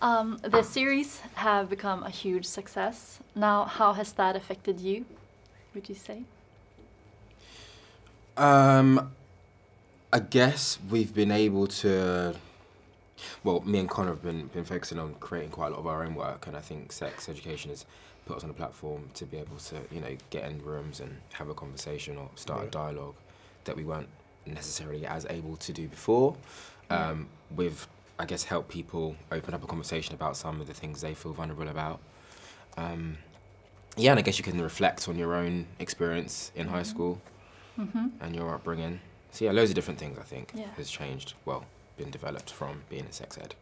The series have become a huge success. Now, how has that affected you, would you say? I guess we've been able to, well, me and Connor have been focusing on creating quite a lot of our own work, and I think sex education has put us on a platform to be able to, you know, get in rooms and have a conversation or start a dialogue that we weren't necessarily as able to do before. We've, I guess, helped people open up a conversation about some of the things they feel vulnerable about. Yeah, and I guess you can reflect on your own experience in high school and your upbringing. So yeah, loads of different things I think has changed, well, been developed from being a sex ed.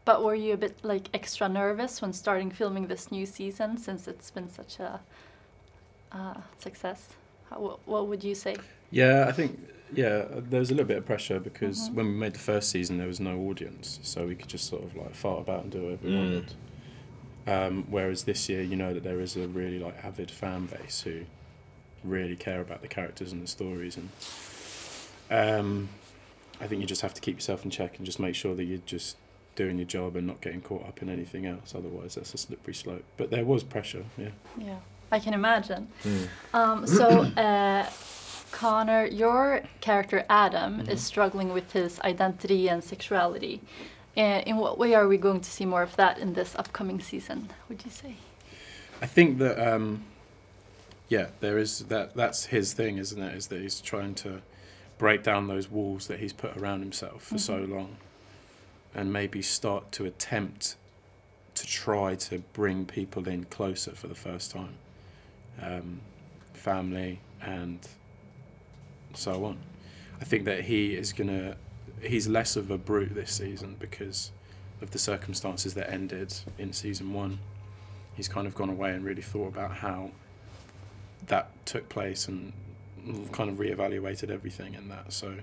But were you a bit like extra nervous when starting filming this new season, since it's been such a success? What would you say? Yeah, I think, yeah, there was a little bit of pressure because when we made the first season there was no audience, so we could just sort of like fart about and do whatever we wanted. Whereas this year, you know that there is a really like avid fan base who really care about the characters and the stories, and I think you just have to keep yourself in check and just make sure that you're just doing your job and not getting caught up in anything else, otherwise that's a slippery slope. But there was pressure, Yeah, I can imagine. Connor, your character Adam is struggling with his identity and sexuality. In what way are we going to see more of that in this upcoming season, would you say? I think that, yeah, there is that's his thing, isn't it? Is that he's trying to break down those walls that he's put around himself for so long, and maybe start to attempt to try to bring people in closer for the first time, family and so on. I think that he's less of a brute this season because of the circumstances that ended in season 1. He's kind of gone away and really thought about how that took place and kind of reevaluated everything in that, so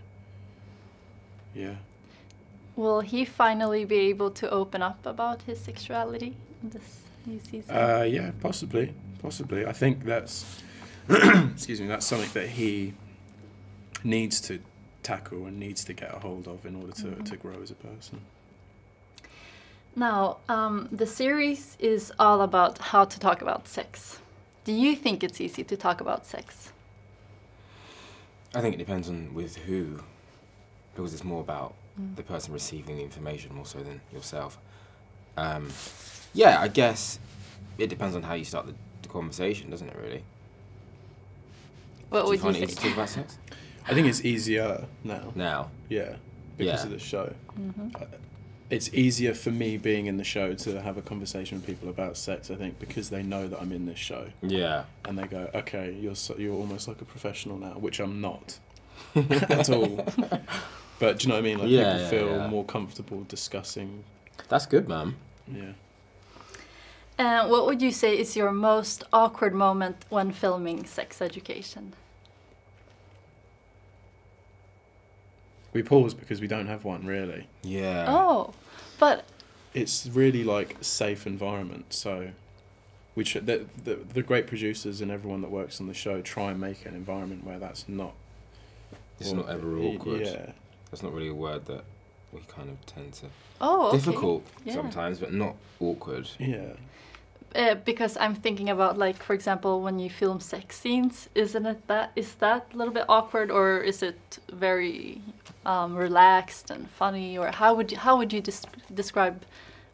yeah. Will he finally be able to open up about his sexuality in this new season? Yeah, possibly. I think that's excuse me, that's something that he needs to tackle and needs to get a hold of in order to grow as a person. Now, the series is all about how to talk about sex. Do you think it's easy to talk about sex? I think it depends on with who, because it's more about the person receiving the information more so than yourself. Yeah, I guess it depends on how you start the conversation, doesn't it, really? What would you find say? it easy to talk about sex? I think it's easier now. Now? Yeah, because of the show. It's easier for me being in the show to have a conversation with people about sex, I think, because they know that I'm in this show. Yeah. And they go, okay, you're almost like a professional now, which I'm not at all. But do you know what I mean? Like people feel more comfortable discussing. That's good, man. Yeah. And what would you say is your most awkward moment when filming sex education? We pause because we don't have one, really. Yeah. Oh, but it's really like a safe environment. So we the great producers and everyone that works on the show try and make an environment where that's not. It's not ever awkward. Yeah. That's not really a word that we kind of tend to. Oh, okay. Difficult sometimes, but not awkward. Yeah. Because I'm thinking about, like, for example, when you film sex scenes, is that a little bit awkward, or is it very relaxed and funny, or how would you describe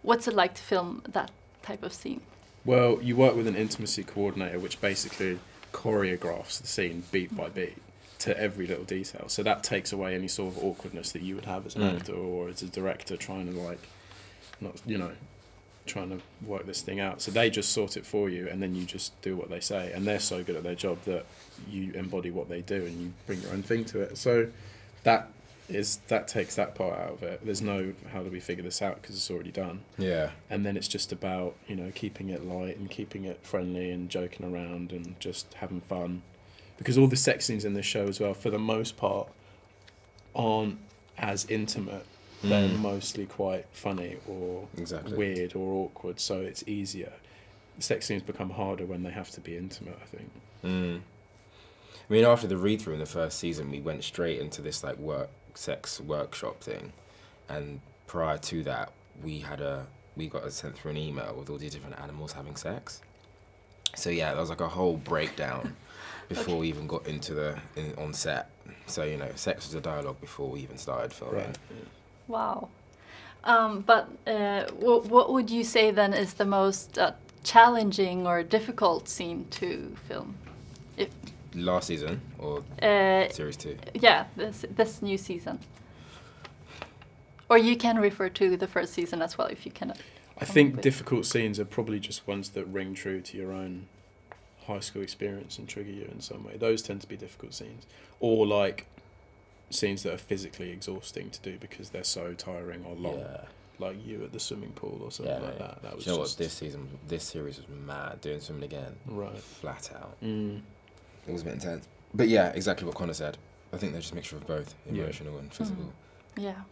what's it like to film that type of scene? Well, you work with an intimacy coordinator, which basically choreographs the scene beat by beat to every little detail. So that takes away any sort of awkwardness that you would have as an actor or as a director trying to, like, not, you know, trying to work this thing out. So they just sort it for you, and then you just do what they say, and they're so good at their job that you embody what they do and you bring your own thing to it. So that takes that part out of it. There's no how do we figure this out because it's already done. Yeah. And then it's just about, you know, keeping it light and keeping it friendly and joking around and just having fun, because all the sex scenes in this show as well, for the most part, aren't as intimate. They're mostly quite funny or weird or awkward, so it's easier. Sex scenes become harder when they have to be intimate, I think. I mean, after the read-through in the first season, we went straight into this like sex workshop thing, and prior to that, we had a we got sent through an email with all these different animals having sex. So yeah, there was like a whole breakdown before we even got into on set. So, you know, sex was a dialogue before we even started filming. Right. Wow. But what would you say then is the most challenging or difficult scene to film? Last season or series 2? Yeah, this new season. Or you can refer to the first season as well if you cannot. I think difficult scenes are probably just ones that ring true to your own high school experience and trigger you in some way. Those tend to be difficult scenes. Or like scenes that are physically exhausting to do because they're so tiring or long. Yeah. Like you at the swimming pool or something like that. That was you know what, this series was mad, doing swimming again. Right. Flat out. Mm. It was a bit intense. But yeah, exactly what Connor said. I think they're just a mixture of both, emotional and physical. Yeah.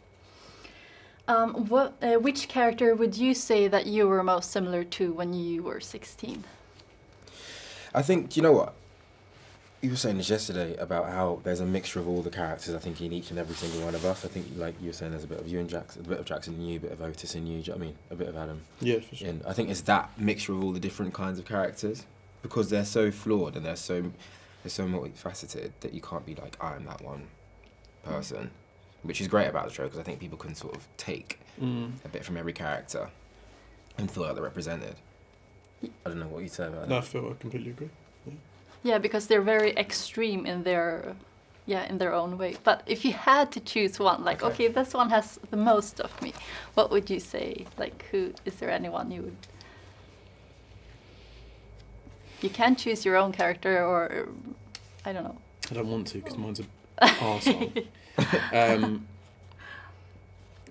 Which character would you say that you were most similar to when you were 16? I think, you know what? You were saying this yesterday about how there's a mixture of all the characters, I think, in each and every single one of us. I think, like you were saying, there's a bit of you and Jackson, a bit of Jackson in you, a bit of Otis in you, do you know what I mean? A bit of Adam. Yeah, for sure. And I think it's that mixture of all the different kinds of characters, because they're so flawed and they're so multifaceted that you can't be like, I'm that one person. Which is great about the show, because I think people can sort of take a bit from every character and feel like they're represented. I don't know what you'd say about that. No, I completely agree. Yeah, because they're very extreme in their own way. But if you had to choose one, like, okay, this one has the most of me, what would you say? Like, is there anyone you would... You can choose your own character, or, I don't know. I don't want to, because mine's an arsehole.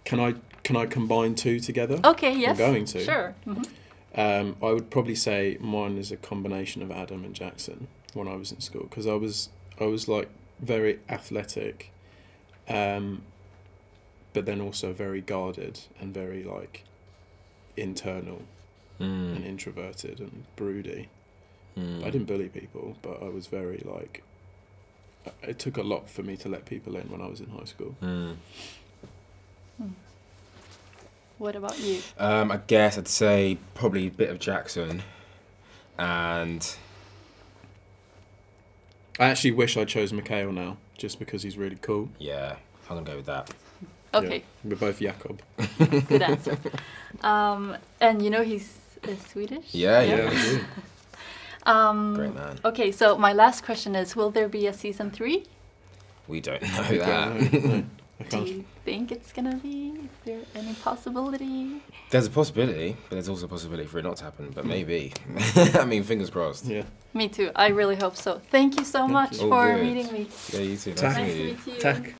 Can I combine two together? Okay, yes. I'm going to. Sure. I would probably say mine is a combination of Adam and Jackson when I was in school, because I was like very athletic, but then also very guarded and very like internal and introverted and broody. I didn't bully people, but I was very like. It took a lot for me to let people in when I was in high school. What about you? I guess I'd say probably a bit of Jackson, and I actually wish I chose Mikhail now, just because he's really cool. yeah, I'm gonna go with that. Okay. Yeah, we're both Jakob. Good answer. And you know he's Swedish? Yeah. Great man. Okay, so my last question is, will there be a season 3? We don't know that. No, Do you think it's gonna be? Is there any possibility? There's a possibility, but there's also a possibility for it not to happen, but maybe. I mean, fingers crossed. Yeah. Me too. I really hope so. Thank you so much for meeting me. Yeah, you too. Tack. Nice to meet you. Nice to meet you. Tack.